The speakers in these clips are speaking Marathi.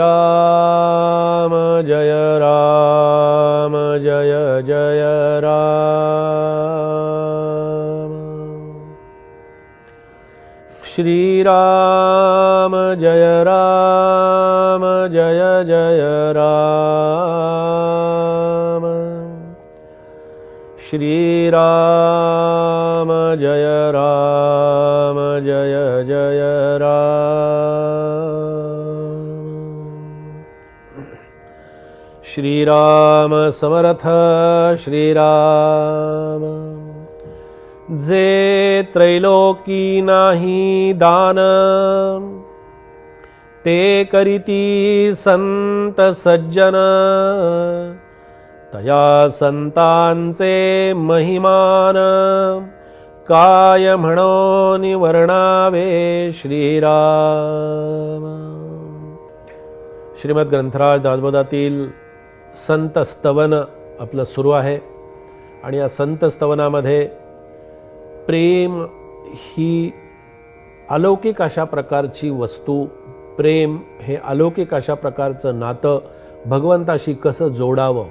राम जय राम जय जय राम। श्री राम जय राम जय जय राम। श्री राम जय राम जय जय राम। श्री राम समर्थ श्री राम। जे त्रैलोकी नाही दान, ते करीती संत सज्जन। तया संतांचे महिमान, काय म्हणून वर्णावे श्रीराम। श्रीमद ग्रंथराज दासबोधातील संत स्तवन आपलं सुरू आहे आणि या संत स्तवनामध्ये प्रेम ही अलौकिक अशा प्रकारची वस्तू, प्रेम हे अलौकिक अशा प्रकारचं नातं भगवंताशी कसं जोडावं,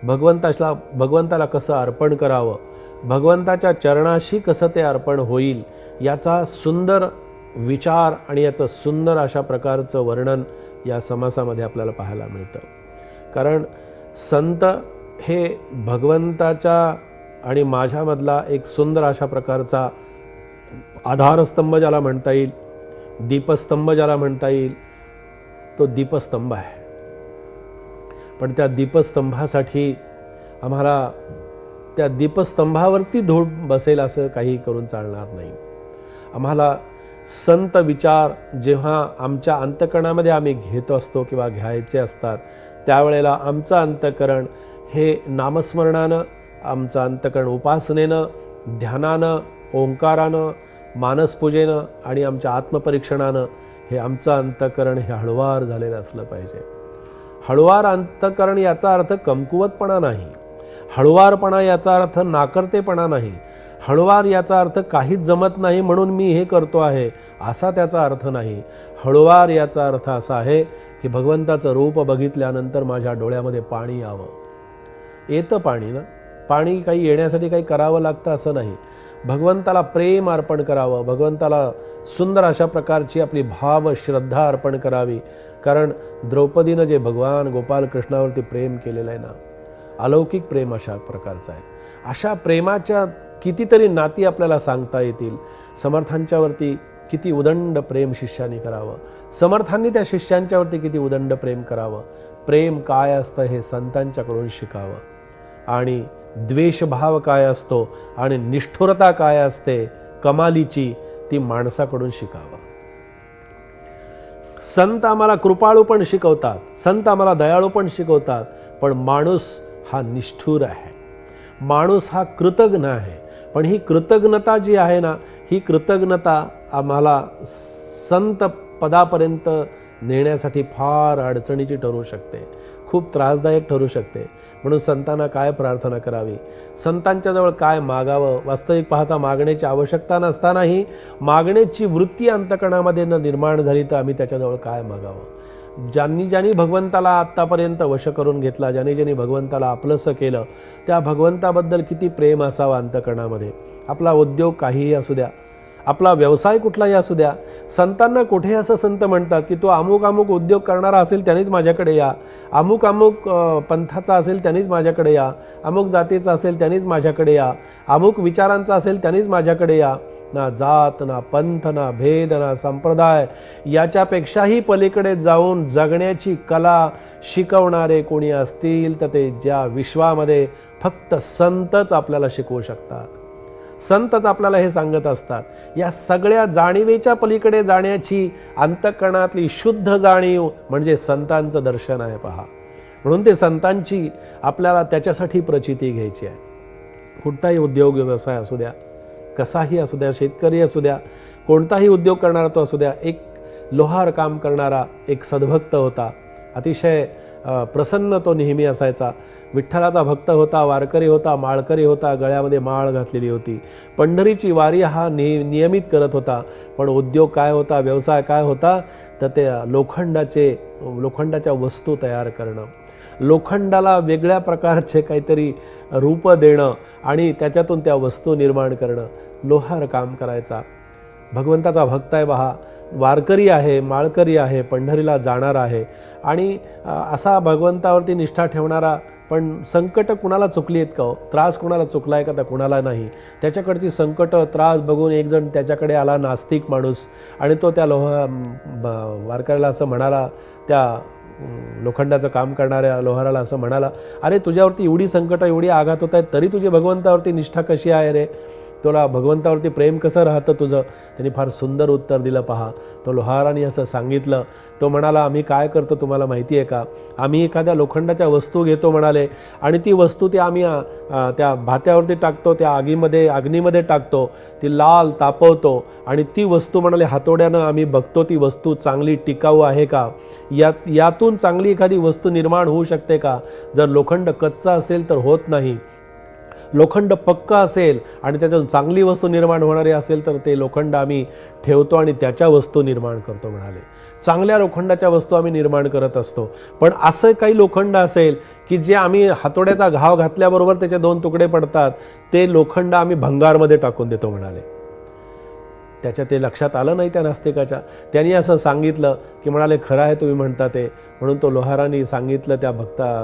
भगवंताला कसं अर्पण करावं, भगवंताच्या चरणाशी कसं ते अर्पण होईल, याचा सुंदर विचार आणि याचं सुंदर अशा प्रकारचं वर्णन या समासामध्ये आपल्याला पाहायला मिळतं। कारण संत हे भगवंताच्या आणि माझ्यामधला एक सुंदर अशा प्रकारचा आधारस्तंभ ज्याला म्हणता येईल, दीपस्तंभ ज्याला म्हणता येईल, तो दीपस्तंभ आहे। पण त्या दीपस्तंभासाठी आम्हाला त्या दीपस्तंभावरती धूळ बसेल असं काही करून चालणार नाही। आम्हाला संत विचार जेव्हा आमच्या अंतःकरणामध्ये आम्ही घेत असतो किंवा घ्यायचे असतात, त्यावेळेला आमचं अंतःकरण हे नामस्मरणानं, आमचं अंतःकरण उपासनेनं, ध्यानानं, ओंकारानं, मानसपूजेनं आणि आमच्या आत्मपरीक्षणानं हे आमचं अंतःकरण हे हळुवार झालेलं असलं पाहिजे। हळुवार अंतःकरण याचा अर्थ कमकुवतपणा नाही, हळुवारपणा याचा अर्थ नाकर्तेपणा नाही, हळुवार याचा अर्थ काहीच जमत नाही म्हणून मी हे करतो आहे असा त्याचा अर्थ नाही। हळुवार याचा अर्थ असा आहे की भगवंताचं रूप बघितल्यानंतर माझ्या डोळ्यामध्ये पाणी यावं। येतं पाणी ना, पाणी काही येण्यासाठी काही करावं लागतं असं नाही। भगवंताला प्रेम अर्पण करावं, भगवंताला सुंदर अशा प्रकारची आपली भाव श्रद्धा अर्पण करावी। कारण द्रौपदीनं जे भगवान गोपाल कृष्णावरती प्रेम केलेलं आहे ना, अलौकिक प्रेम अशा प्रकारचं आहे। अशा प्रेमाच्या कितीतरी नाती आपल्याला सांगता येतील। समर्थांच्यावरती किती उदंड प्रेम शिष्यांनी करावं, समर्थांनी त्या शिष्यांच्यावरती किती उदंड प्रेम करावं। प्रेम काय असतं हे संतांच्याकडून शिकावं, आणि द्वेषभाव काय असतो आणि निष्ठुरता काय असते कमालीची ती माणसाकडून शिकावं। संत आम्हाला कृपाळू पण शिकवतात, संत आम्हाला दयाळू पण शिकवतात, पण माणूस हा निष्ठुर आहे, माणूस हा कृतज्ञ आहे। पण ही कृतज्ञता जी आहे ना, ही कृतज्ञता आम्हाला संत पदापर्यंत नेण्यासाठी फार अडचणीची ठरू शकते, खूप त्रासदायक ठरू शकते। म्हणून संतांना काय प्रार्थना करावी, संतांच्या जवळ काय मागावं, वास्तविक पाहता मागण्याची आवश्यकता नसतानाही मागण्याची वृत्ती अंतःकरणामध्ये निर्माण झाली तर आम्ही त्याच्याजवळ काय मागावं। ज्यांनी भगवंताला आत्तापर्यंत वश करून घेतला, ज्यांनी भगवंताला आपलंसं केलं, त्या भगवंताबद्दल किती प्रेम असावं अंतःकरणामध्ये। आपला उद्योग काहीही असू द्या, आपला व्यवसाय कुठलाही असू द्या, संतांना कुठे असं संत म्हणतात की तो अमुक अमुक उद्योग करणारा असेल त्यानेच माझ्याकडे या, अमुक अमुक पंथाचा असेल त्यानेच माझ्याकडे या, अमुक जातीचा असेल त्यानेच माझ्याकडे या, अमुक विचारांचा असेल त्यानेच माझ्याकडे या। ना जात, ना पंथ, ना भेद, ना संप्रदाय, याच्यापेक्षाही पलीकडे जाऊन जगण्याची कला शिकवणारे कोणी असतील तर ते ज्या विश्वामध्ये फक्त संतच आपल्याला शिकवू शकतात, संतच आपल्याला हे सांगत असतात। या सगळ्या जाणीवेच्या पलीकडे जाण्याची अंतःकरणातली शुद्ध जाणीव म्हणजे संतांचं दर्शन आहे पहा। म्हणून ते संतांची आपल्याला त्याच्यासाठी प्रचिती घ्यायची आहे। कुठलाही उद्योग व्यवसाय असू द्या, कसाही असू द्या, शेतकरी असू द्या, कोणताही उद्योग करणारा तो असू द्या, एक लोहार काम करणारा एक सद्भक्त होता, अतिशय प्रसन्न तो नेहमी असायचा. विठ्ठलाचा भक्त होता, वारकरी होता, माळकरी होता, गळ्यामध्ये माळ घातलेली होती. पंढरीची वारी हा नियमित करत होता. पण उद्योग काय होता, व्यवसाय काय होता, तर ते लोखंडाच्या वस्तू तयार करणं, लोखंडाला वेगळ्या प्रकारचे काहीतरी रूप देणं आणि त्याच्यातून त्या वस्तू निर्माण करणं, लोहार काम करायचा. भगवंताचा भक्त आहे पहा, वारकरी आहे, माळकरी आहे, पंढरीला जाणार आहे आणि असा भगवंतावरती निष्ठा ठेवणारा. पण संकट कुणाला चुकली आहेत का हो? त्रास कुणाला चुकला आहे का? तर कुणाला नाही. त्याच्याकडची संकट त्रास बघून एक जण त्याच्याकडे आला, नास्तिक माणूस, आणि तो त्या वारकऱ्याला असं म्हणाला, त्या लोखंडाचं काम करणाऱ्या लोहाराला असं म्हणाला, अरे तुझ्यावरती एवढी संकट, एवढी आघात होत आहेत, तरी तुझी भगवंतावरती निष्ठा कशी आहे रे? तुला भगवंतावरती प्रेम कसं राहतं तुझं? त्यांनी फार सुंदर उत्तर दिलं पहा. तो लोहाराने असं सांगितलं. तो म्हणाला, आम्ही काय करतो तुम्हाला माहिती आहे का? आम्ही एखाद्या लोखंडाच्या वस्तू घेतो म्हणाले, आणि ती वस्तू ती आम्ही त्या भात्यावरती टाकतो, त्या अग्नीमध्ये टाकतो, ती लाल तापवतो, आणि ती वस्तू म्हणाले हातोड्यानं आम्ही बघतो ती वस्तू चांगली टिकाऊ आहे का, यातून चांगली एखादी वस्तू निर्माण होऊ शकते का? जर लोखंड कच्चा असेल तर होत नाही. लोखंड पक्का असेल आणि त्याच्यातून चांगली वस्तू निर्माण होणारी असेल तर ते लोखंड आम्ही ठेवतो आणि त्याच्या वस्तू निर्माण करतो म्हणाले. चांगल्या लोखंडाच्या वस्तू आम्ही निर्माण करत असतो. पण असं काही लोखंड असेल की जे आम्ही हातोड्याचा घाव घातल्याबरोबर त्याचे 2 तुकडे पडतात, ते लोखंड आम्ही भंगारमध्ये टाकून देतो म्हणाले. त्याच्या ते लक्षात आलं नाही त्या नास्तिकाच्या. त्यांनी असं सांगितलं की म्हणाले, खरं आहे तुम्ही म्हणता ते. म्हणून तो लोहारांनी सांगितलं त्या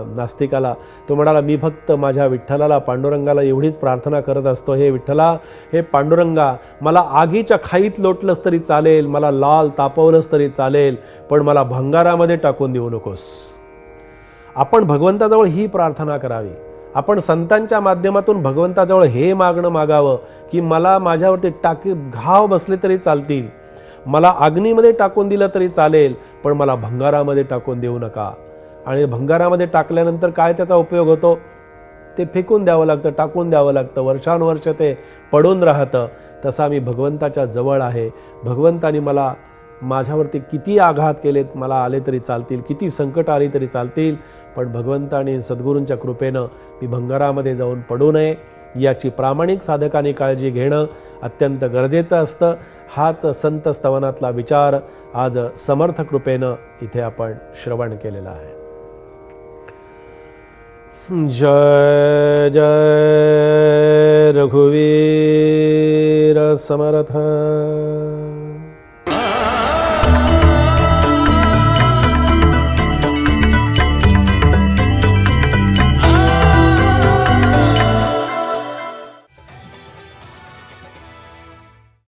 नास्तिकाला. तो म्हणाला, मी फक्त माझ्या विठ्ठलाला, पांडुरंगाला एवढीच प्रार्थना करत असतो, हे विठ्ठला, हे पांडुरंगा, मला आगीच्या खाईत लोटलंच तरी चालेल, मला लाल तापवलंच तरी चालेल, पण मला भंगारामध्ये टाकून देऊ नकोस. आपण भगवंताजवळ ही प्रार्थना करावी. आपण संतांच्या माध्यमातून भगवंताजवळ हे मागणं मागावं की मला माझ्यावरती घाव बसले तरी चालतील, मला अग्नीमध्ये टाकून दिलं तरी चालेल, पण मला भंगारामध्ये टाकून देऊ नका. आणि भंगारामध्ये टाकल्यानंतर काय त्याचा उपयोग होतो? ते फेकून द्यावं लागतं, टाकून द्यावं लागतं, वर्षानुवर्ष ते पडून राहतं. तसा मी भगवंताच्या जवळ आहे. भगवंतानी मला माझ्यावरती किती आघात केलेत, मला आले तरी चालतील, किती संकट आली तरी चालतील, पण भगवंत आणि सद्गुरूंच्या कृपेनं मी भंगारामध्ये जाऊन पडू नये, याची प्रामाणिक साधकांनी काळजी घेणं अत्यंत गरजेचं असतं. हाच संत स्तवनातला विचार आज समर्थ कृपेनं इथे आपण श्रवण केलेला आहे. जय जय रघुवीर समर्थ.